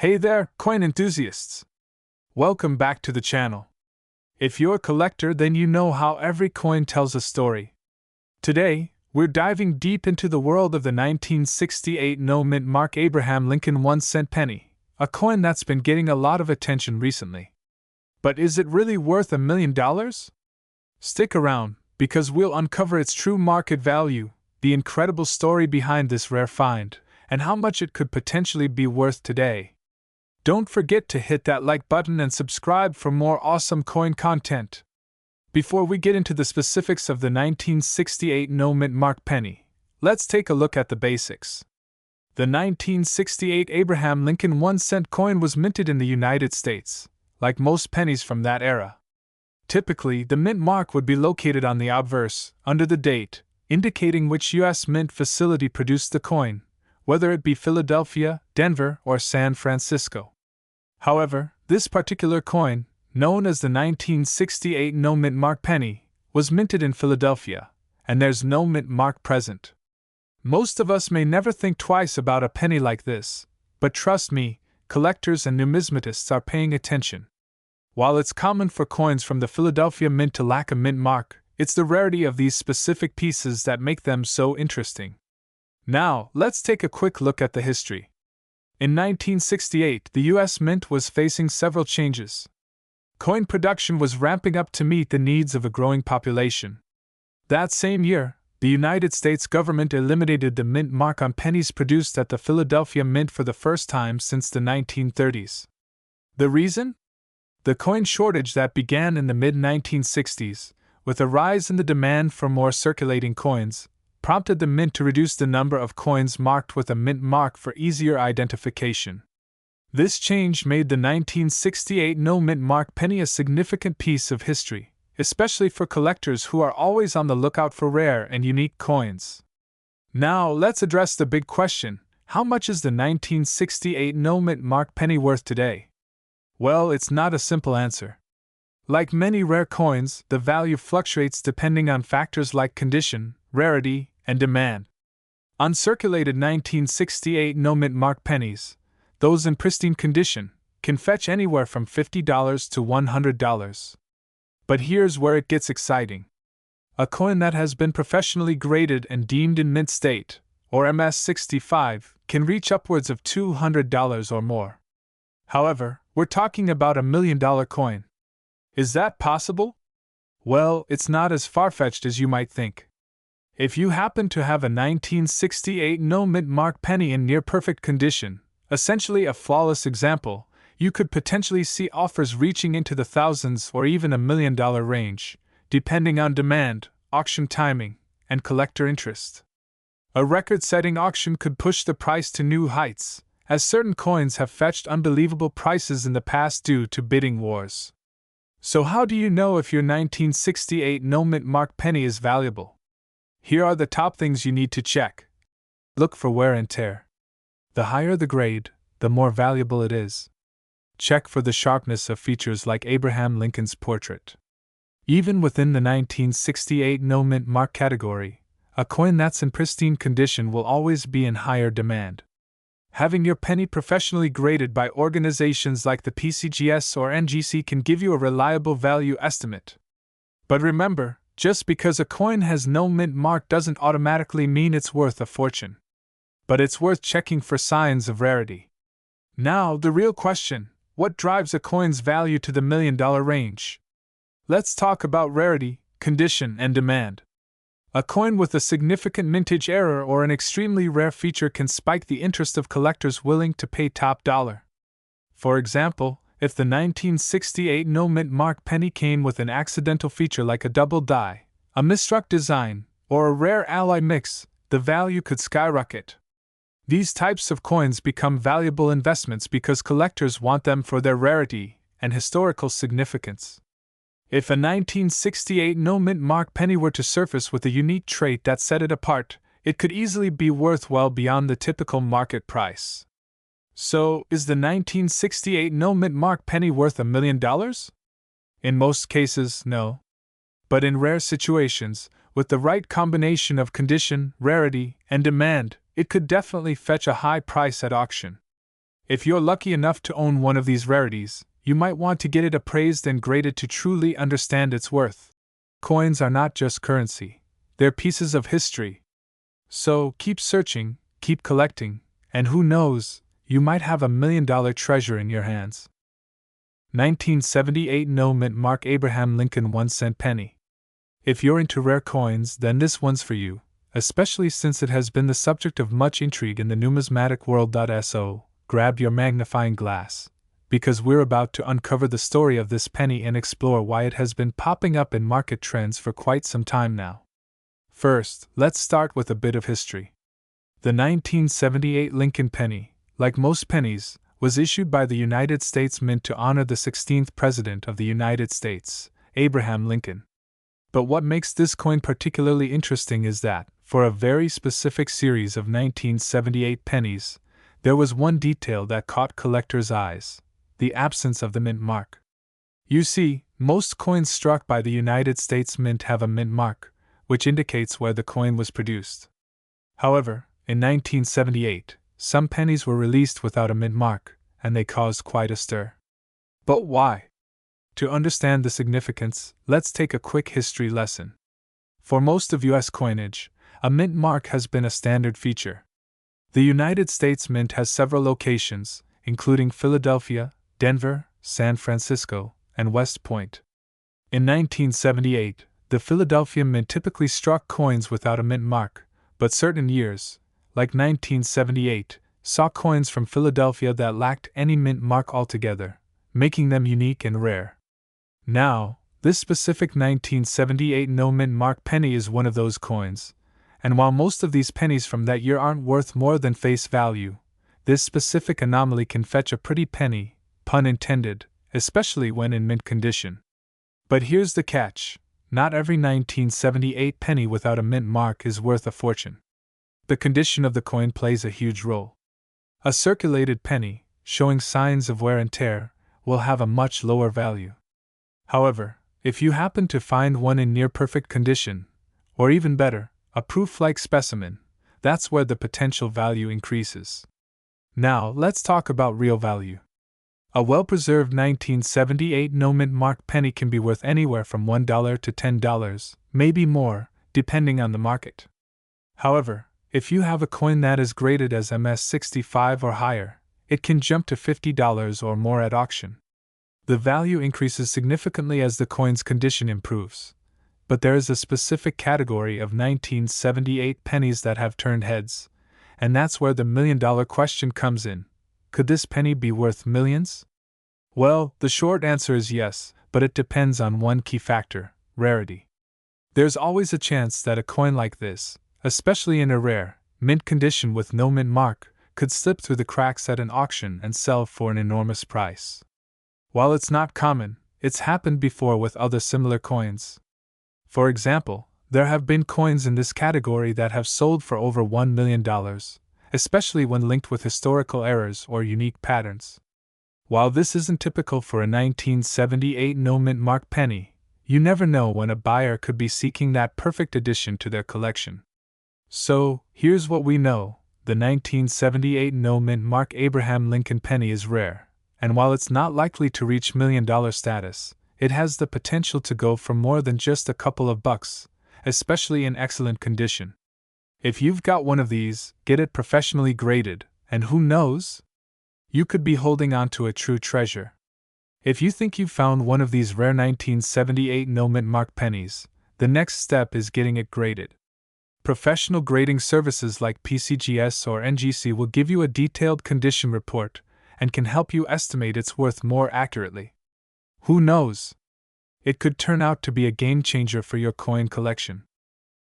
Hey there, coin enthusiasts! Welcome back to the channel. If you're a collector, then you know how every coin tells a story. Today, we're diving deep into the world of the 1968 no-mint mark Abraham Lincoln 1-cent penny, a coin that's been getting a lot of attention recently. But is it really worth $1 million? Stick around, because we'll uncover its true market value, the incredible story behind this rare find, and how much it could potentially be worth today. Don't forget to hit that like button and subscribe for more awesome coin content. Before we get into the specifics of the 1968 no-mint mark penny, let's take a look at the basics. The 1968 Abraham Lincoln 1-cent coin was minted in the United States, like most pennies from that era. Typically, the mint mark would be located on the obverse, under the date, indicating which U.S. mint facility produced the coin, whether it be Philadelphia, Denver, or San Francisco. However, this particular coin, known as the 1968 no-mint mark penny, was minted in Philadelphia, and there's no mint mark present. Most of us may never think twice about a penny like this, but trust me, collectors and numismatists are paying attention. While it's common for coins from the Philadelphia mint to lack a mint mark, it's the rarity of these specific pieces that make them so interesting. Now, let's take a quick look at the history. In 1968, the U.S. Mint was facing several changes. Coin production was ramping up to meet the needs of a growing population. That same year, the United States government eliminated the mint mark on pennies produced at the Philadelphia Mint for the first time since the 1930s. The reason? The coin shortage that began in the mid-1960s, with a rise in the demand for more circulating coins, prompted the mint to reduce the number of coins marked with a mint mark for easier identification. This change made the 1968 no-mint mark penny a significant piece of history, especially for collectors who are always on the lookout for rare and unique coins. Now, let's address the big question: how much is the 1968 no-mint mark penny worth today? Well, it's not a simple answer. Like many rare coins, the value fluctuates depending on factors like condition, rarity, and demand. Uncirculated 1968 no-mint mark pennies, those in pristine condition, can fetch anywhere from $50 to $100. But here's where it gets exciting. A coin that has been professionally graded and deemed in mint state, or MS-65, can reach upwards of $200 or more. However, we're talking about $1 million coin. Is that possible? Well, it's not as far-fetched as you might think. If you happen to have a 1968 no-mint mark penny in near-perfect condition, essentially a flawless example, you could potentially see offers reaching into the thousands or even $1 million range, depending on demand, auction timing, and collector interest. A record-setting auction could push the price to new heights, as certain coins have fetched unbelievable prices in the past due to bidding wars. So how do you know if your 1968 no-mint mark penny is valuable? Here are the top things you need to check. Look for wear and tear. The higher the grade, the more valuable it is. Check for the sharpness of features like Abraham Lincoln's portrait. Even within the 1968 no-mint mark category, a coin that's in pristine condition will always be in higher demand. Having your penny professionally graded by organizations like the PCGS or NGC can give you a reliable value estimate. But remember, just because a coin has no mint mark doesn't automatically mean it's worth a fortune. But it's worth checking for signs of rarity. Now, the real question: what drives a coin's value to the $1 million range? Let's talk about rarity, condition, and demand. A coin with a significant mintage error or an extremely rare feature can spike the interest of collectors willing to pay top dollar. For example, if the 1968 no-mint mark penny came with an accidental feature like a double die, a misstruck design, or a rare alloy mix, the value could skyrocket. These types of coins become valuable investments because collectors want them for their rarity and historical significance. If a 1968 no-mint mark penny were to surface with a unique trait that set it apart, it could easily be worth well beyond the typical market price. So, is the 1968 no-mint mark penny worth $1 million? In most cases, no. But in rare situations, with the right combination of condition, rarity, and demand, it could definitely fetch a high price at auction. If you're lucky enough to own one of these rarities, you might want to get it appraised and graded to truly understand its worth. Coins are not just currency, they're pieces of history. So keep searching, keep collecting, and who knows, you might have $1 million treasure in your hands. 1978 No Mint Mark Abraham Lincoln 1-cent penny. If you're into rare coins, then this one's for you, especially since it has been the subject of much intrigue in the numismatic world. So, grab your magnifying glass, because we're about to uncover the story of this penny and explore why it has been popping up in market trends for quite some time now. First, let's start with a bit of history. The 1978 Lincoln penny, like most pennies, was issued by the United States Mint to honor the 16th President of the United States, Abraham Lincoln. But what makes this coin particularly interesting is that, for a very specific series of 1978 pennies, there was one detail that caught collectors' eyes: the absence of the mint mark. You see, most coins struck by the United States Mint have a mint mark, which indicates where the coin was produced. However, in 1978, some pennies were released without a mint mark, and they caused quite a stir. But why? To understand the significance, let's take a quick history lesson. For most of U.S. coinage, a mint mark has been a standard feature. The United States Mint has several locations, including Philadelphia, Denver, San Francisco, and West Point. In 1978, the Philadelphia Mint typically struck coins without a mint mark, but certain years, like 1978, saw coins from Philadelphia that lacked any mint mark altogether, making them unique and rare. Now, this specific 1978 no mint mark penny is one of those coins, and while most of these pennies from that year aren't worth more than face value, this specific anomaly can fetch a pretty penny, pun intended, especially when in mint condition. But here's the catch: not every 1978 penny without a mint mark is worth a fortune. The condition of the coin plays a huge role. A circulated penny, showing signs of wear and tear, will have a much lower value. However, if you happen to find one in near-perfect condition, or even better, a proof-like specimen, that's where the potential value increases. Now, let's talk about real value. A well-preserved 1978 no mint mark penny can be worth anywhere from $1 to $10, maybe more, depending on the market. However, if you have a coin that is graded as MS-65 or higher, it can jump to $50 or more at auction. The value increases significantly as the coin's condition improves. But there is a specific category of 1978 pennies that have turned heads, and that's where the million-dollar question comes in. Could this penny be worth millions? Well, the short answer is yes, but it depends on one key factor: rarity. There's always a chance that a coin like this, especially in a rare, mint condition with no mint mark, could slip through the cracks at an auction and sell for an enormous price. While it's not common, it's happened before with other similar coins. For example, there have been coins in this category that have sold for over $1 million, especially when linked with historical errors or unique patterns. While this isn't typical for a 1978 no mint mark penny, you never know when a buyer could be seeking that perfect addition to their collection. So, here's what we know: the 1978 no mint mark Abraham Lincoln penny is rare, and while it's not likely to reach million-dollar status, it has the potential to go for more than just a couple of bucks, especially in excellent condition. If you've got one of these, get it professionally graded, and who knows? You could be holding on to a true treasure. If you think you've found one of these rare 1978 no mint mark pennies, the next step is getting it graded. Professional grading services like PCGS or NGC will give you a detailed condition report and can help you estimate its worth more accurately. Who knows? It could turn out to be a game changer for your coin collection.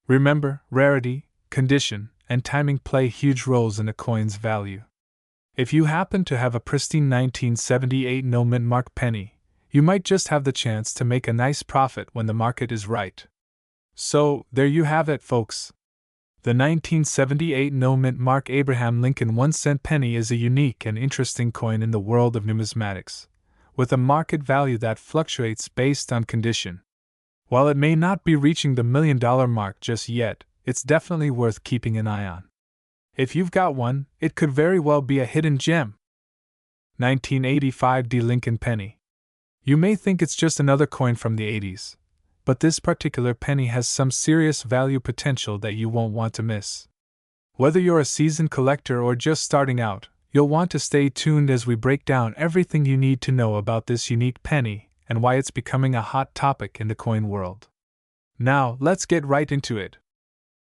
Remember, rarity, condition, and timing play huge roles in a coin's value. If you happen to have a pristine 1978 no mint mark penny, you might just have the chance to make a nice profit when the market is right. So, there you have it, folks. The 1978 no mint mark Abraham Lincoln 1-cent penny is a unique and interesting coin in the world of numismatics, with a market value that fluctuates based on condition. While it may not be reaching the million-dollar mark just yet, it's definitely worth keeping an eye on. If you've got one, it could very well be a hidden gem. 1985 D Lincoln Penny. You may think it's just another coin from the 80s, but this particular penny has some serious value potential that you won't want to miss. Whether you're a seasoned collector or just starting out, you'll want to stay tuned as we break down everything you need to know about this unique penny and why it's becoming a hot topic in the coin world. Now, let's get right into it.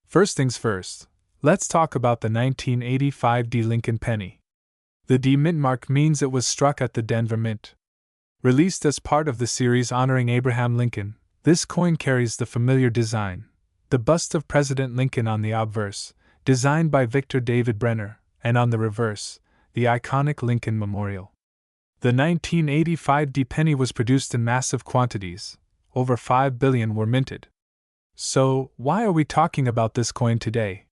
First things first, let's talk about the 1985 D Lincoln penny. The D mint mark means it was struck at the Denver Mint. Released as part of the series honoring Abraham Lincoln, this coin carries the familiar design, the bust of President Lincoln on the obverse, designed by Victor David Brenner, and on the reverse, the iconic Lincoln Memorial. The 1985 D penny was produced in massive quantities. Over 5 billion were minted. So, why are we talking about this coin today?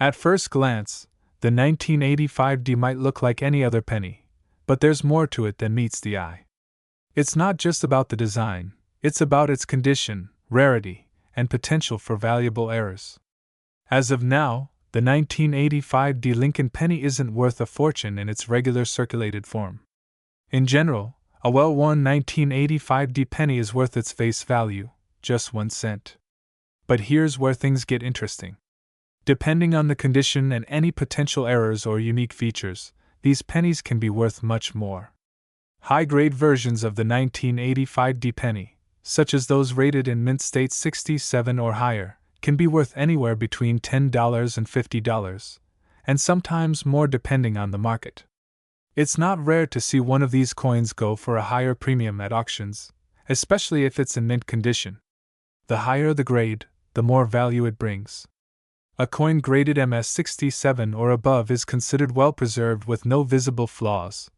At first glance, the 1985 D might look like any other penny, but there's more to it than meets the eye. It's not just about the design, it's about its condition, rarity, and potential for valuable errors. As of now, the 1985 D Lincoln penny isn't worth a fortune in its regular circulated form. In general, a well-worn 1985 D penny is worth its face value, just 1 cent. But here's where things get interesting. Depending on the condition and any potential errors or unique features, these pennies can be worth much more. High-grade versions of the 1985 D penny, such as those rated in mint state 67 or higher, can be worth anywhere between $10 and $50, and sometimes more depending on the market. It's not rare to see one of these coins go for a higher premium at auctions, especially if it's in mint condition. The higher the grade, the more value it brings. A coin graded MS67 or above is considered well preserved with no visible flaws,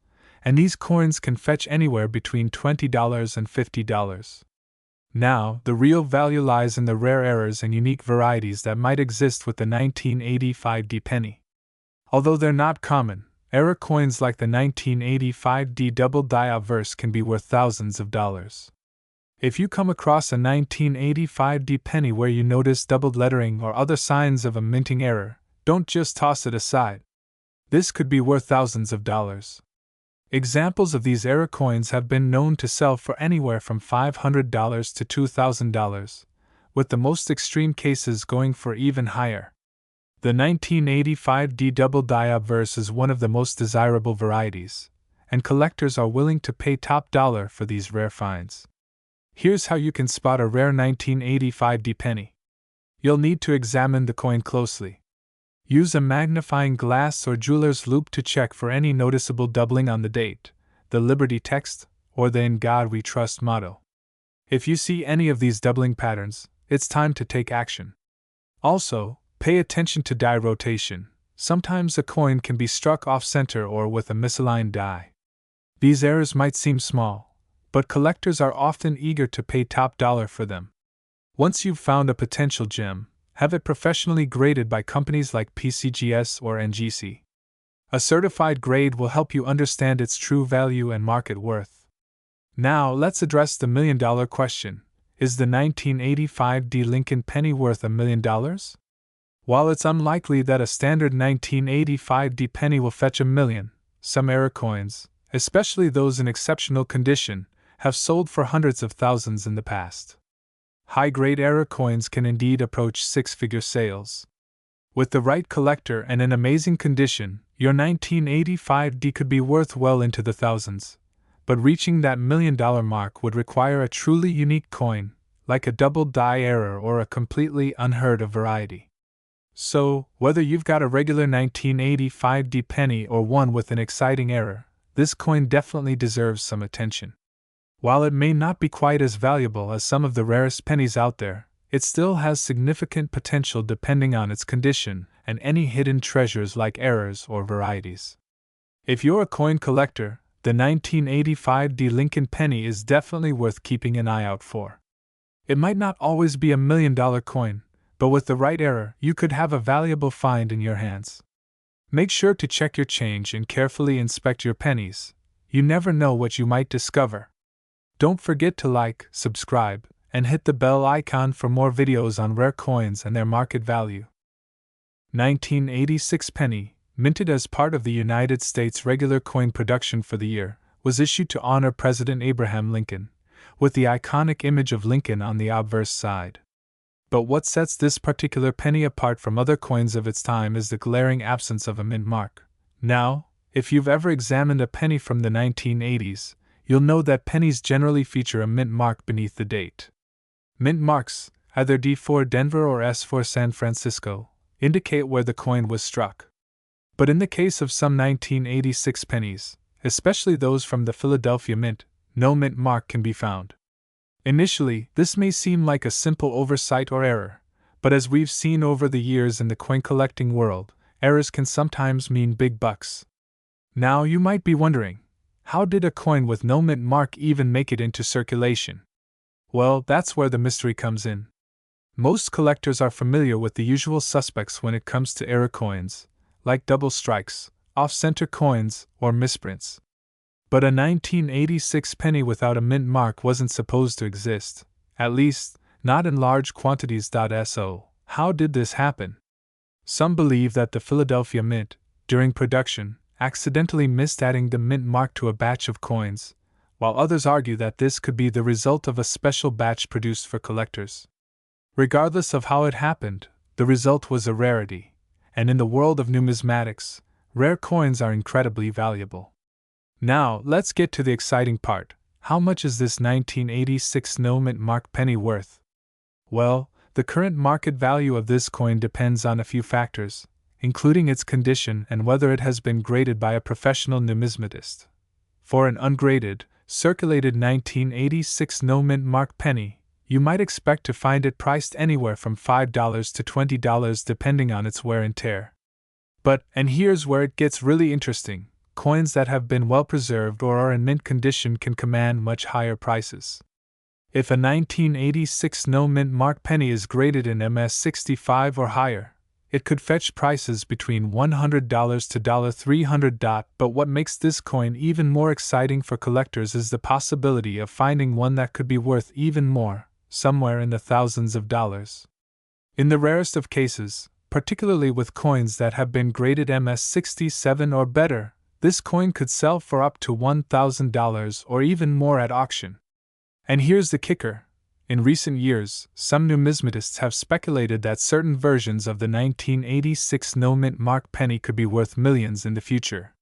and these coins can fetch anywhere between $20 and $50. Now, the real value lies in the rare errors and unique varieties that might exist with the 1985 D penny. Although they're not common, error coins like the 1985 D double die obverse can be worth thousands of dollars. If you come across a 1985 D penny where you notice doubled lettering or other signs of a minting error, don't just toss it aside. This could be worth thousands of dollars. Examples of these error coins have been known to sell for anywhere from $500 to $2,000, with the most extreme cases going for even higher. The 1985 D double die obverse is one of the most desirable varieties, and collectors are willing to pay top dollar for these rare finds. Here's how you can spot a rare 1985 D penny. You'll need to examine the coin closely. Use a magnifying glass or jeweler's loupe to check for any noticeable doubling on the date, the Liberty text, or the "In God We Trust" motto. If you see any of these doubling patterns, it's time to take action. Also, pay attention to die rotation. Sometimes a coin can be struck off-center or with a misaligned die. These errors might seem small, but collectors are often eager to pay top dollar for them. Once you've found a potential gem, have it professionally graded by companies like PCGS or NGC. A certified grade will help you understand its true value and market worth. Now let's address the million-dollar question. Is the 1985 D Lincoln penny worth $1 million? While it's unlikely that a standard 1985 D penny will fetch $1 million, some error coins, especially those in exceptional condition, have sold for hundreds of thousands in the past. High-grade error coins can indeed approach six-figure sales. With the right collector and in amazing condition, your 1985 D could be worth well into the thousands, but reaching that $1 million mark would require a truly unique coin, like a double die error or a completely unheard-of variety. So, whether you've got a regular 1985 D penny or one with an exciting error, this coin definitely deserves some attention. While it may not be quite as valuable as some of the rarest pennies out there, it still has significant potential depending on its condition and any hidden treasures like errors or varieties. If you're a coin collector, the 1985 D Lincoln penny is definitely worth keeping an eye out for. It might not always be $1 million coin, but with the right error, you could have a valuable find in your hands. Make sure to check your change and carefully inspect your pennies. You never know what you might discover. Don't forget to like, subscribe, and hit the bell icon for more videos on rare coins and their market value. 1986 penny, minted as part of the United States regular coin production for the year, was issued to honor President Abraham Lincoln, with the iconic image of Lincoln on the obverse side. But what sets this particular penny apart from other coins of its time is the glaring absence of a mint mark. Now, if you've ever examined a penny from the 1980s, you'll know that pennies generally feature a mint mark beneath the date. Mint marks, either D for Denver or S for San Francisco, indicate where the coin was struck. But in the case of some 1986 pennies, especially those from the Philadelphia Mint, no mint mark can be found. Initially, this may seem like a simple oversight or error, but as we've seen over the years in the coin collecting world, errors can sometimes mean big bucks. Now you might be wondering, how did a coin with no mint mark even make it into circulation? Well, that's where the mystery comes in. Most collectors are familiar with the usual suspects when it comes to error coins, like double strikes, off-center coins, or misprints. But a 1986 penny without a mint mark wasn't supposed to exist, at least, not in large quantities. So, how did this happen? Some believe that the Philadelphia Mint, during production, accidentally missed adding the mint mark to a batch of coins, while others argue that this could be the result of a special batch produced for collectors. Regardless of how it happened, the result was a rarity, and in the world of numismatics, rare coins are incredibly valuable. Now, let's get to the exciting part. How much is this 1986 no mint mark penny worth? Well, the current market value of this coin depends on a few factors, including its condition and whether it has been graded by a professional numismatist. For an ungraded, circulated 1986 no mint mark penny, you might expect to find it priced anywhere from $5 to $20 depending on its wear and tear. But, and here's where it gets really interesting, coins that have been well preserved or are in mint condition can command much higher prices. If a 1986 no mint mark penny is graded in MS65 or higher, it could fetch prices between $100 to $300. But what makes this coin even more exciting for collectors is the possibility of finding one that could be worth even more, somewhere in the thousands of dollars. In the rarest of cases, particularly with coins that have been graded MS67 or better, this coin could sell for up to $1,000 or even more at auction. And here's the kicker. In recent years, some numismatists have speculated that certain versions of the 1986 no mint mark penny could be worth millions in the future.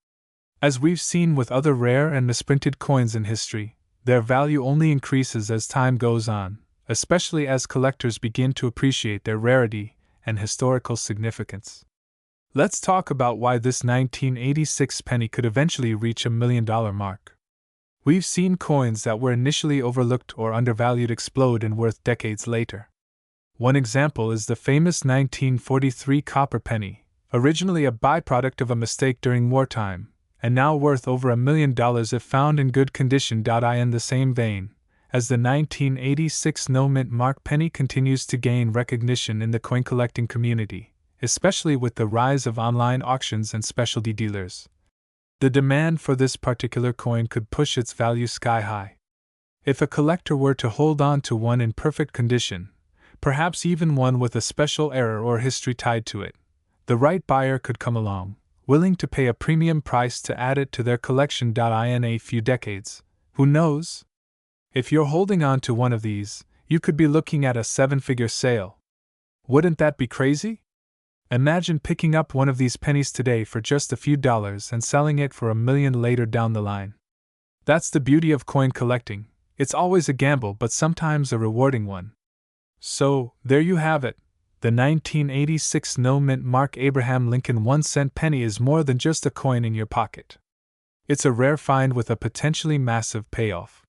As we've seen with other rare and misprinted coins in history, their value only increases as time goes on, especially as collectors begin to appreciate their rarity and historical significance. Let's talk about why this 1986 penny could eventually reach $1 million mark. We've seen coins that were initially overlooked or undervalued explode in worth decades later. One example is the famous 1943 copper penny, originally a byproduct of a mistake during wartime, and now worth over $1 million if found in good condition. In the same vein, as the 1986 no mint mark penny continues to gain recognition in the coin collecting community, especially with the rise of online auctions and specialty dealers, the demand for this particular coin could push its value sky high. If a collector were to hold on to one in perfect condition, perhaps even one with a special error or history tied to it, the right buyer could come along, willing to pay a premium price to add it to their collection. In a few decades, who knows? If you're holding on to one of these, you could be looking at a 7-figure sale. Wouldn't that be crazy? Imagine picking up one of these pennies today for just a few dollars and selling it for $1 million later down the line. That's the beauty of coin collecting. It's always a gamble, but sometimes a rewarding one. So, there you have it. The 1986 no mint mark Abraham Lincoln 1-cent penny is more than just a coin in your pocket. It's a rare find with a potentially massive payoff.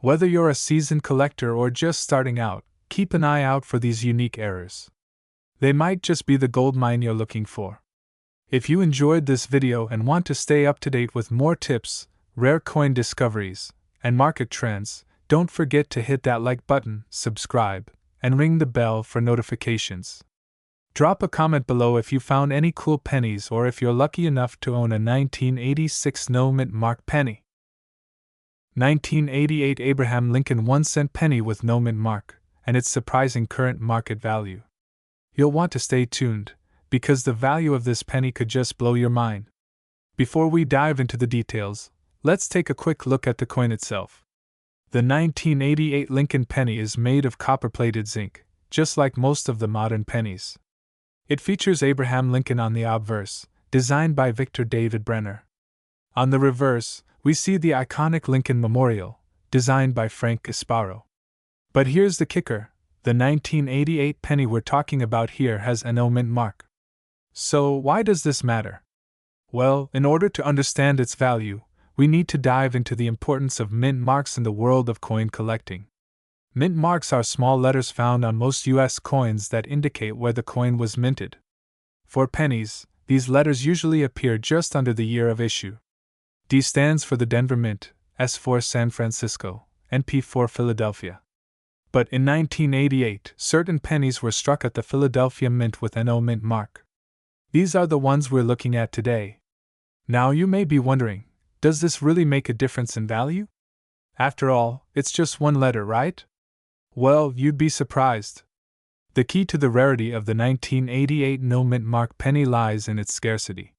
Whether you're a seasoned collector or just starting out, keep an eye out for these unique errors. They might just be the gold mine you're looking for. If you enjoyed this video and want to stay up to date with more tips, rare coin discoveries, and market trends, don't forget to hit that like button, subscribe, and ring the bell for notifications. Drop a comment below if you found any cool pennies or if you're lucky enough to own a 1986 no mint mark penny. 1988 Abraham Lincoln 1-cent penny with no mint mark, and its surprising current market value. You'll want to stay tuned, because the value of this penny could just blow your mind. Before we dive into the details, let's take a quick look at the coin itself. The 1988 Lincoln penny is made of copper-plated zinc, just like most of the modern pennies. It features Abraham Lincoln on the obverse, designed by Victor David Brenner. On the reverse, we see the iconic Lincoln Memorial, designed by Frank Gasparo. But here's the kicker: the 1988 penny we're talking about here has an no mint mark. So why does this matter? Well, in order to understand its value, we need to dive into the importance of mint marks in the world of coin collecting. Mint marks are small letters found on most U.S. coins that indicate where the coin was minted. For pennies, these letters usually appear just under the year of issue. D stands for the Denver Mint, S for San Francisco, and P for Philadelphia. But in 1988, certain pennies were struck at the Philadelphia Mint with an O mint mark. These are the ones we're looking at today. Now you may be wondering, does this really make a difference in value? After all, it's just one letter, right? Well, you'd be surprised. The key to the rarity of the 1988 no mint mark penny lies in its scarcity.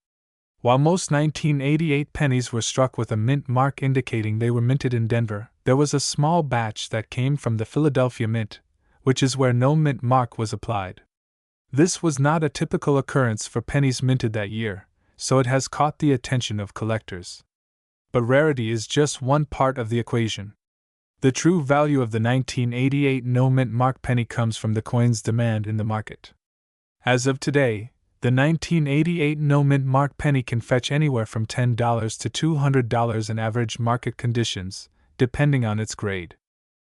While most 1988 pennies were struck with a mint mark indicating they were minted in Denver, there was a small batch that came from the Philadelphia Mint, which is where no mint mark was applied. This was not a typical occurrence for pennies minted that year, so it has caught the attention of collectors. But rarity is just one part of the equation. The true value of the 1988 no mint mark penny comes from the coin's demand in the market. As of today, the 1988 no mint mark penny can fetch anywhere from $10 to $200 in average market conditions, depending on its grade.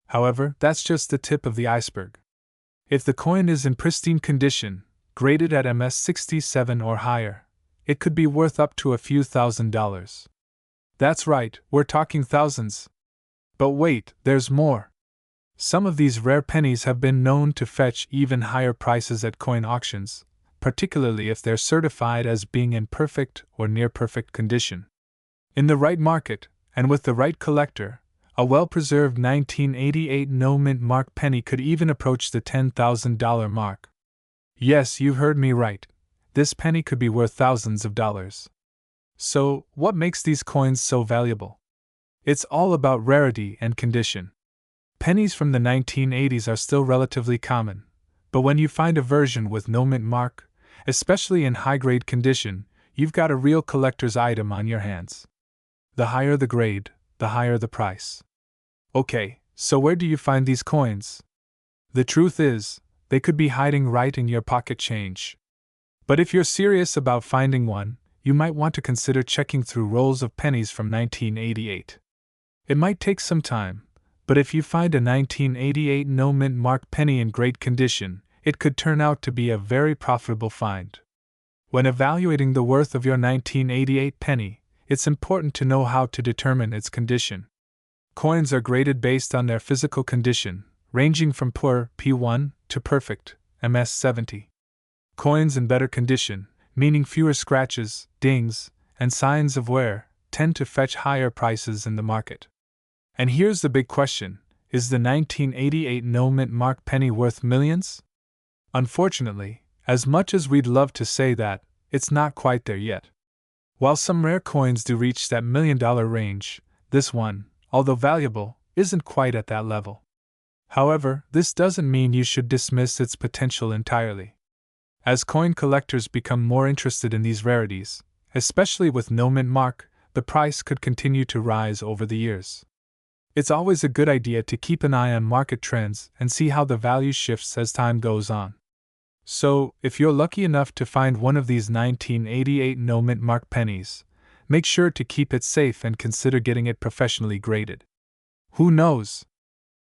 However, that's just the tip of the iceberg. If the coin is in pristine condition, graded at MS 67 or higher, it could be worth up to a few $1,000s. That's right, we're talking thousands. But wait, there's more. Some of these rare pennies have been known to fetch even higher prices at coin auctions, particularly if they're certified as being in perfect or near-perfect condition. In the right market, and with the right collector, a well-preserved 1988 no mint mark penny could even approach the $10,000 mark. Yes, you heard me right. This penny could be worth thousands of dollars. So, what makes these coins so valuable? It's all about rarity and condition. Pennies from the 1980s are still relatively common, but when you find a version with no mint mark, especially in high-grade condition, you've got a real collector's item on your hands. The higher the grade, the higher the price. Okay, so where do you find these coins? The truth is, they could be hiding right in your pocket change. But if you're serious about finding one, you might want to consider checking through rolls of pennies from 1988. It might take some time, but if you find a 1988 no mint mark penny in great condition, it could turn out to be a very profitable find. When evaluating the worth of your 1988 penny, it's important to know how to determine its condition. Coins are graded based on their physical condition, ranging from poor P1 to perfect MS 70. Coins in better condition, meaning fewer scratches, dings, and signs of wear, tend to fetch higher prices in the market. And here's the big question: is the 1988 no mint mark penny worth millions? Unfortunately, as much as we'd love to say that, it's not quite there yet. While some rare coins do reach that $1 million range, this one, although valuable, isn't quite at that level. However, this doesn't mean you should dismiss its potential entirely. As coin collectors become more interested in these rarities, especially with no mint mark, the price could continue to rise over the years. It's always a good idea to keep an eye on market trends and see how the value shifts as time goes on. So, if you're lucky enough to find one of these 1988 no mint mark pennies, make sure to keep it safe and consider getting it professionally graded. Who knows?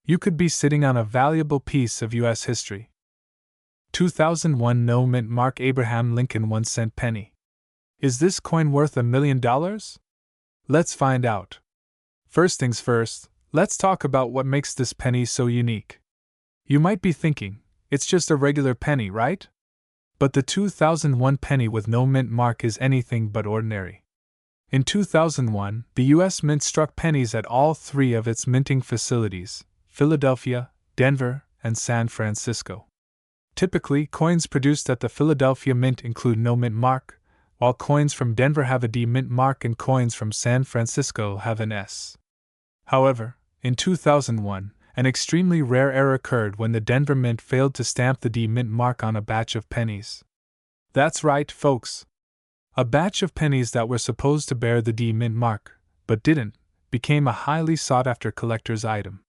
You could be sitting on a valuable piece of U.S. history. 2001 no mint mark Abraham Lincoln 1-cent penny. Is this coin worth $1 million? Let's find out. First things first, let's talk about what makes this penny so unique. You might be thinking, it's just a regular penny, right? But the 2001 penny with no mint mark is anything but ordinary. In 2001, the U.S. Mint struck pennies at all three of its minting facilities: Philadelphia, Denver, and San Francisco. Typically, coins produced at the Philadelphia Mint include no mint mark, while coins from Denver have a D mint mark and coins from San Francisco have an S. However, in 2001, an extremely rare error occurred when the Denver Mint failed to stamp the D mint mark on a batch of pennies. That's right, folks. A batch of pennies that were supposed to bear the D mint mark, but didn't, became a highly sought-after collector's item.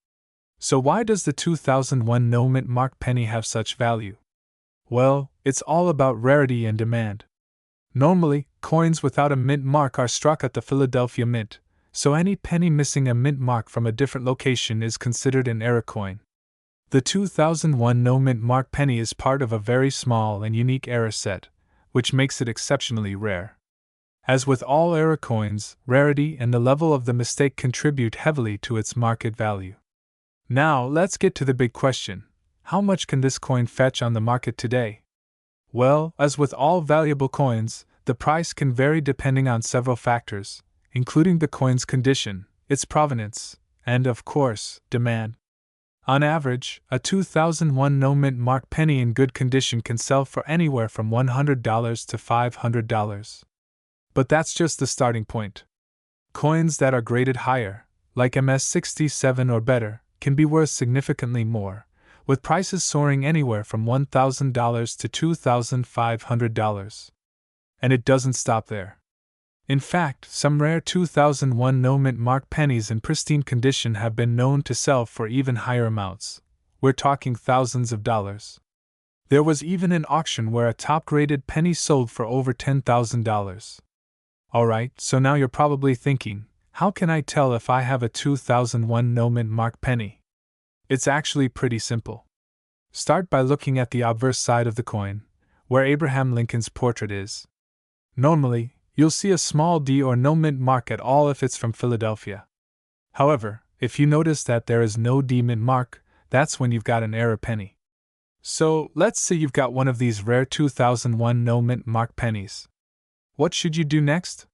So why does the 2001 no mint mark penny have such value? Well, it's all about rarity and demand. Normally, coins without a mint mark are struck at the Philadelphia Mint, so any penny missing a mint mark from a different location is considered an error coin. The 2001 no mint mark penny is part of a very small and unique error set, which makes it exceptionally rare. As with all error coins, rarity and the level of the mistake contribute heavily to its market value. Now, let's get to the big question: how much can this coin fetch on the market today? Well, as with all valuable coins, the price can vary depending on several factors, including the coin's condition, its provenance, and, of course, demand. On average, a 2001 no mint mark penny in good condition can sell for anywhere from $100 to $500. But that's just the starting point. Coins that are graded higher, like MS-67 or better, can be worth significantly more, with prices soaring anywhere from $1,000 to $2,500. And it doesn't stop there. In fact, some rare 2001 no mint mark pennies in pristine condition have been known to sell for even higher amounts. We're talking thousands of dollars. There was even an auction where a top-graded penny sold for over $10,000. Alright, so now you're probably thinking, how can I tell if I have a 2001 no mint mark penny? It's actually pretty simple. Start by looking at the obverse side of the coin, where Abraham Lincoln's portrait is. Normally, you'll see a small D or no mint mark at all if it's from Philadelphia. However, if you notice that there is no D mint mark, that's when you've got an error penny. So, let's say you've got one of these rare 2001 no mint mark pennies. What should you do next?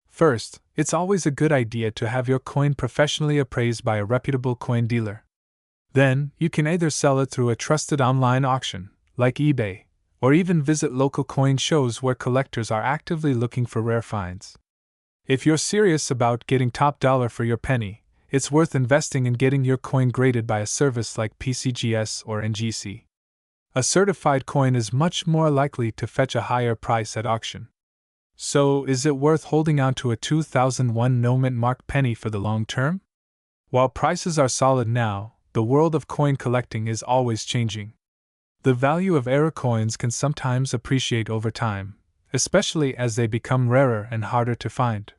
First, it's always a good idea to have your coin professionally appraised by a reputable coin dealer. Then, you can either sell it through a trusted online auction, like eBay, or even visit local coin shows where collectors are actively looking for rare finds. If you're serious about getting top dollar for your penny, it's worth investing in getting your coin graded by a service like PCGS or NGC. A certified coin is much more likely to fetch a higher price at auction. So, is it worth holding on to a 2001 no mint mark penny for the long term? While prices are solid now, the world of coin collecting is always changing. The value of error coins can sometimes appreciate over time, especially as they become rarer and harder to find.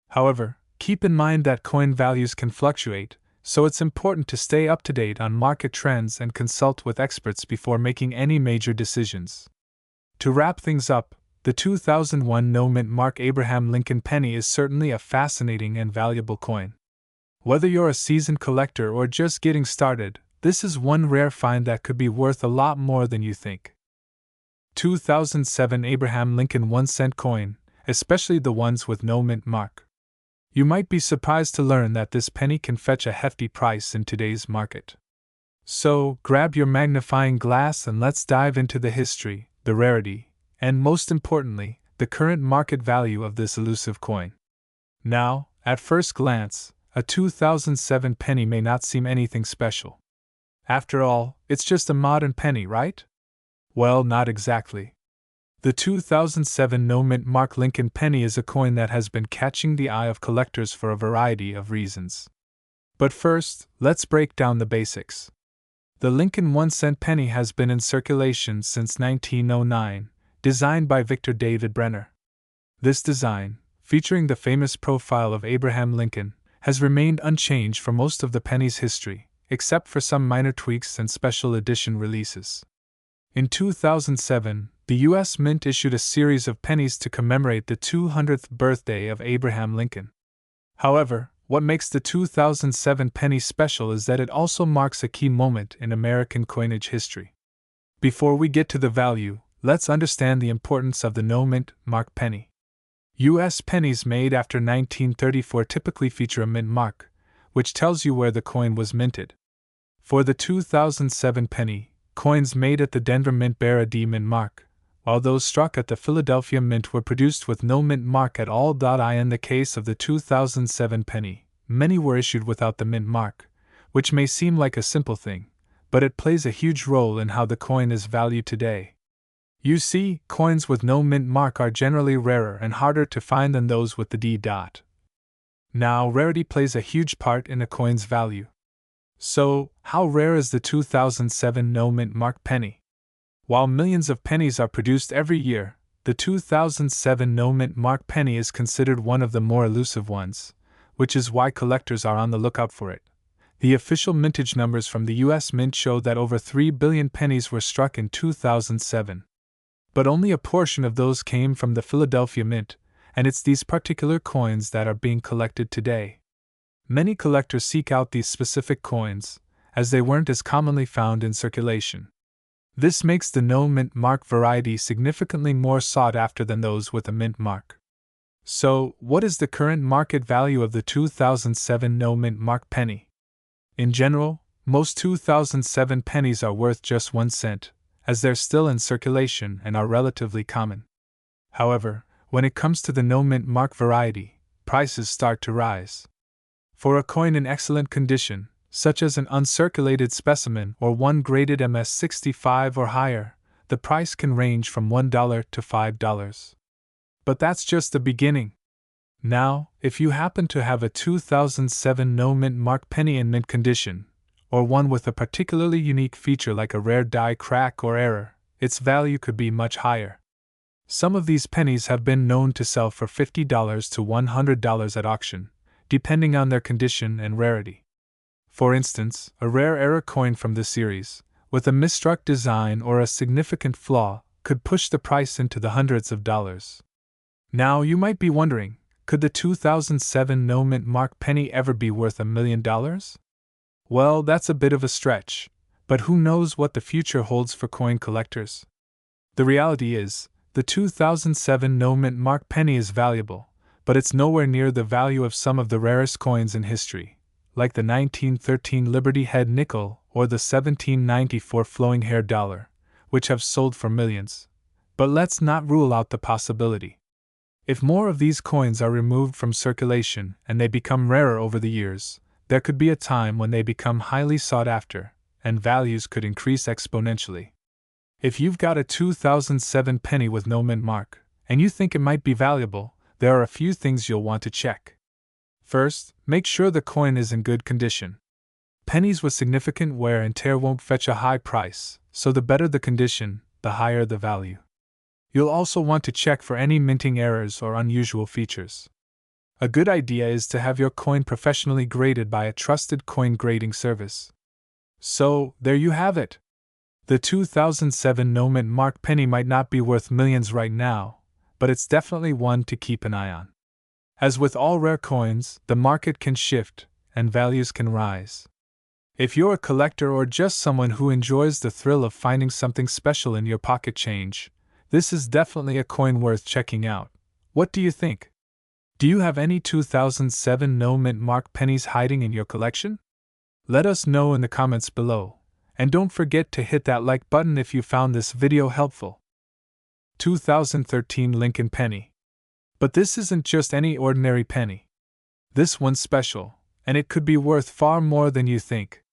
However, keep in mind that coin values can fluctuate, so it's important to stay up to date on market trends and consult with experts before making any major decisions. To wrap things up, the 2001 no mint mark Abraham Lincoln penny is certainly a fascinating and valuable coin. Whether you're a seasoned collector or just getting started, this is one rare find that could be worth a lot more than you think. 2007 Abraham Lincoln 1-cent coin, especially the ones with no mint mark. You might be surprised to learn that this penny can fetch a hefty price in today's market. So, grab your magnifying glass and let's dive into the history, the rarity, and most importantly, the current market value of this elusive coin. Now, at first glance, a 2007 penny may not seem anything special. After all, it's just a modern penny, right? Well, not exactly. The 2007 no mint mark Lincoln penny is a coin that has been catching the eye of collectors for a variety of reasons. But first, let's break down the basics. The Lincoln 1-cent penny has been in circulation since 1909, designed by Victor David Brenner. This design, featuring the famous profile of Abraham Lincoln, has remained unchanged for most of the penny's history, except for some minor tweaks and special edition releases. In 2007, the U.S. Mint issued a series of pennies to commemorate the 200th birthday of Abraham Lincoln. However, what makes the 2007 penny special is that it also marks a key moment in American coinage history. Before we get to the value, let's understand the importance of the no mint mark penny. U.S. pennies made after 1934 typically feature a mint mark, which tells you where the coin was minted. For the 2007 penny, coins made at the Denver Mint bear a D mint mark, while those struck at the Philadelphia Mint were produced with no mint mark at all. In the case of the 2007 penny, many were issued without the mint mark, which may seem like a simple thing, but it plays a huge role in how the coin is valued today. You see, coins with no mint mark are generally rarer and harder to find than those with the D dot. Now, rarity plays a huge part in a coin's value. So, how rare is the 2007 no mint mark penny? While millions of pennies are produced every year, the 2007 no mint mark penny is considered one of the more elusive ones, which is why collectors are on the lookout for it. The official mintage numbers from the US Mint show that over 3 billion pennies were struck in 2007. But only a portion of those came from the Philadelphia Mint, and it's these particular coins that are being collected today. Many collectors seek out these specific coins, as they weren't as commonly found in circulation. This makes the no mint mark variety significantly more sought after than those with a mint mark. So, what is the current market value of the 2007 no mint mark penny? In general, most 2007 pennies are worth just 1 cent, as they're still in circulation and are relatively common. However, when it comes to the no mint mark variety, prices start to rise. For a coin in excellent condition, such as an uncirculated specimen or one graded MS65 or higher, the price can range from $1 to $5. But that's just the beginning. Now, if you happen to have a 2007 no mint mark penny in mint condition, or one with a particularly unique feature like a rare die crack or error, its value could be much higher. Some of these pennies have been known to sell for $50 to $100 at auction, depending on their condition and rarity. For instance, a rare error coin from this series, with a misstruck design or a significant flaw, could push the price into the hundreds of dollars. Now you might be wondering, could the 2007 no mint mark penny ever be worth $1 million? Well, that's a bit of a stretch, but who knows what the future holds for coin collectors? The reality is, the 2007 no mint mark penny is valuable, but it's nowhere near the value of some of the rarest coins in history, like the 1913 Liberty Head nickel or the 1794 flowing hair dollar, which have sold for millions. But let's not rule out the possibility. If more of these coins are removed from circulation and they become rarer over the years, there could be a time when they become highly sought after, and values could increase exponentially. If you've got a 2007 penny with no mint mark, and you think it might be valuable, there are a few things you'll want to check. First, make sure the coin is in good condition. Pennies with significant wear and tear won't fetch a high price, so the better the condition, the higher the value. You'll also want to check for any minting errors or unusual features. A good idea is to have your coin professionally graded by a trusted coin grading service. So, there you have it. The 2007 no mint mark penny might not be worth millions right now, but it's definitely one to keep an eye on. As with all rare coins, the market can shift, and values can rise. If you're a collector or just someone who enjoys the thrill of finding something special in your pocket change, this is definitely a coin worth checking out. What do you think? Do you have any 2007 no mint mark pennies hiding in your collection? Let us know in the comments below, and don't forget to hit that like button if you found this video helpful. 2013 Lincoln Penny. But this isn't just any ordinary penny. This one's special, and it could be worth far more than you think.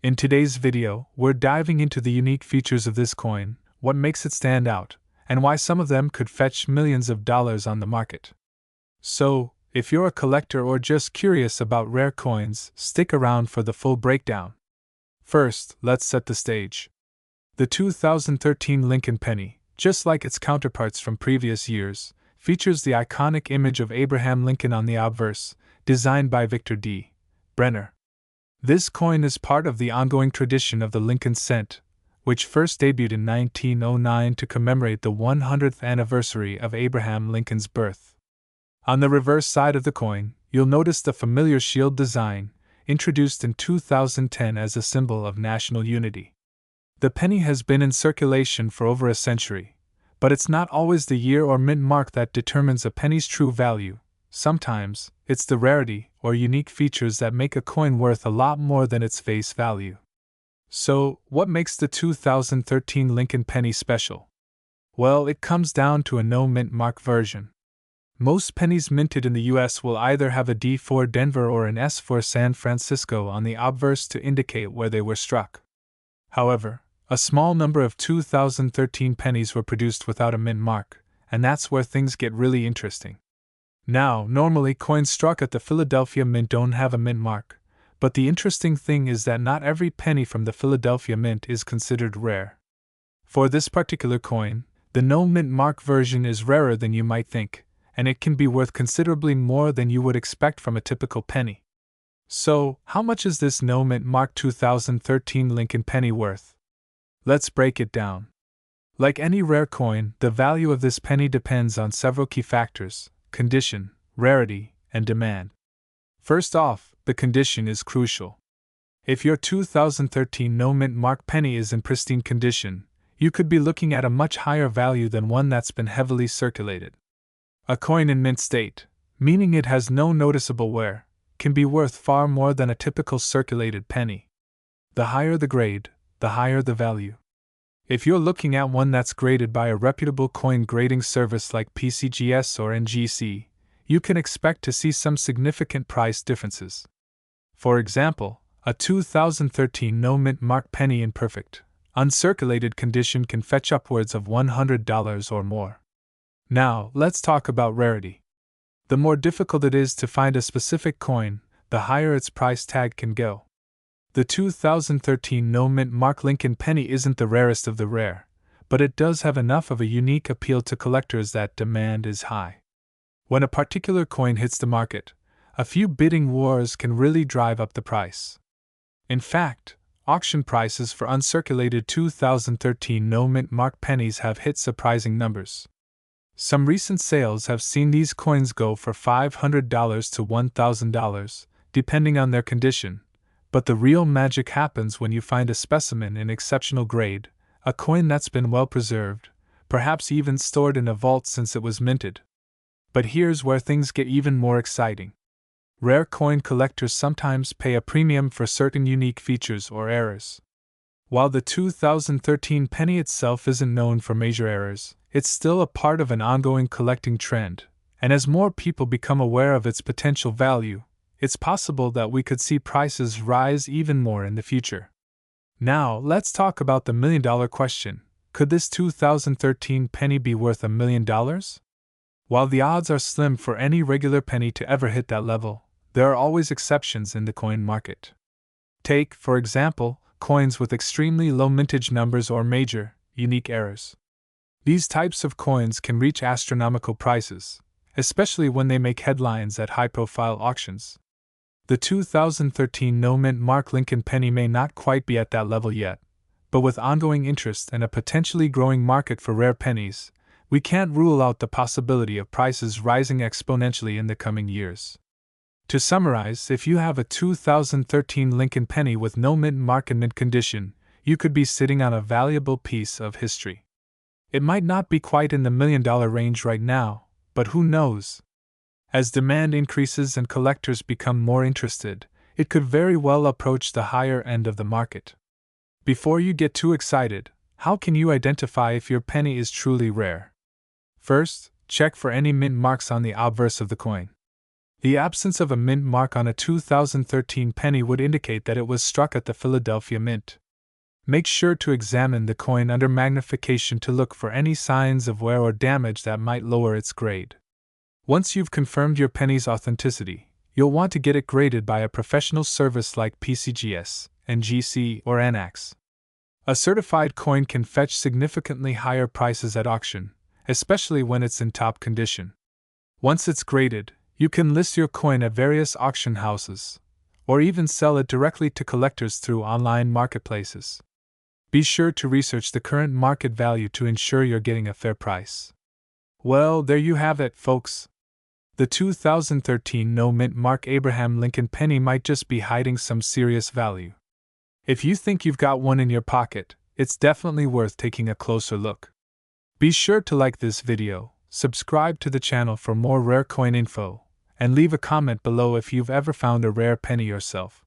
In today's video, we're diving into the unique features of this coin, what makes it stand out, and why some of them could fetch millions of dollars on the market. So, if you're a collector or just curious about rare coins, stick around for the full breakdown. First, let's set the stage. The 2013 Lincoln Penny, just like its counterparts from previous years, features the iconic image of Abraham Lincoln on the obverse, designed by Victor D. Brenner. This coin is part of the ongoing tradition of the Lincoln cent, which first debuted in 1909 to commemorate the 100th anniversary of Abraham Lincoln's birth. On the reverse side of the coin, you'll notice the familiar shield design, introduced in 2010 as a symbol of national unity. The penny has been in circulation for over a century, but it's not always the year or mint mark that determines a penny's true value. Sometimes, it's the rarity or unique features that make a coin worth a lot more than its face value. So, what makes the 2013 Lincoln penny special? Well, it comes down to a no mint mark version. Most pennies minted in the US will either have a D for Denver or an S for San Francisco on the obverse to indicate where they were struck. However, a small number of 2013 pennies were produced without a mint mark, and that's where things get really interesting. Now, normally coins struck at the Philadelphia Mint don't have a mint mark, but the interesting thing is that not every penny from the Philadelphia Mint is considered rare. For this particular coin, the no mint mark version is rarer than you might think, and it can be worth considerably more than you would expect from a typical penny. So, how much is this no mint mark 2013 Lincoln penny worth? Let's break it down. Like any rare coin, the value of this penny depends on several key factors: condition, rarity, and demand. First off, the condition is crucial. If your 2013 no mint mark penny is in pristine condition, you could be looking at a much higher value than one that's been heavily circulated. A coin in mint state, meaning it has no noticeable wear, can be worth far more than a typical circulated penny. The higher the grade, the higher the value. If you're looking at one that's graded by a reputable coin grading service like PCGS or NGC, you can expect to see some significant price differences. For example, a 2013 no mint mark penny in perfect, uncirculated condition can fetch upwards of $100 or more. Now, let's talk about rarity. The more difficult it is to find a specific coin, the higher its price tag can go. The 2013 no mint mark Lincoln penny isn't the rarest of the rare, but it does have enough of a unique appeal to collectors that demand is high. When a particular coin hits the market, a few bidding wars can really drive up the price. In fact, auction prices for uncirculated 2013 no mint mark pennies have hit surprising numbers. Some recent sales have seen these coins go for $500 to $1,000, depending on their condition, but the real magic happens when you find a specimen in exceptional grade, a coin that's been well preserved, perhaps even stored in a vault since it was minted. But here's where things get even more exciting. Rare coin collectors sometimes pay a premium for certain unique features or errors. While the 2013 penny itself isn't known for major errors, it's still a part of an ongoing collecting trend, and as more people become aware of its potential value, it's possible that we could see prices rise even more in the future. Now, let's talk about the million-dollar question. Could this 2013 penny be worth $1 million? While the odds are slim for any regular penny to ever hit that level, there are always exceptions in the coin market. Take, for example, coins with extremely low mintage numbers or major, unique errors. These types of coins can reach astronomical prices, especially when they make headlines at high-profile auctions. The 2013 no mint mark Lincoln penny may not quite be at that level yet, but with ongoing interest and a potentially growing market for rare pennies, we can't rule out the possibility of prices rising exponentially in the coming years. To summarize, if you have a 2013 Lincoln penny with no mint mark in mint condition, you could be sitting on a valuable piece of history. It might not be quite in the $1 million range right now, but who knows? As demand increases and collectors become more interested, it could very well approach the higher end of the market. Before you get too excited, how can you identify if your penny is truly rare? First, check for any mint marks on the obverse of the coin. The absence of a mint mark on a 2013 penny would indicate that it was struck at the Philadelphia Mint. Make sure to examine the coin under magnification to look for any signs of wear or damage that might lower its grade. Once you've confirmed your penny's authenticity, you'll want to get it graded by a professional service like PCGS, NGC, or NAX. A certified coin can fetch significantly higher prices at auction, especially when it's in top condition. Once it's graded, you can list your coin at various auction houses, or even sell it directly to collectors through online marketplaces. Be sure to research the current market value to ensure you're getting a fair price. Well, there you have it, folks. The 2013 no mint mark Abraham Lincoln penny might just be hiding some serious value. If you think you've got one in your pocket, it's definitely worth taking a closer look. Be sure to like this video, subscribe to the channel for more rare coin info, and leave a comment below if you've ever found a rare penny yourself.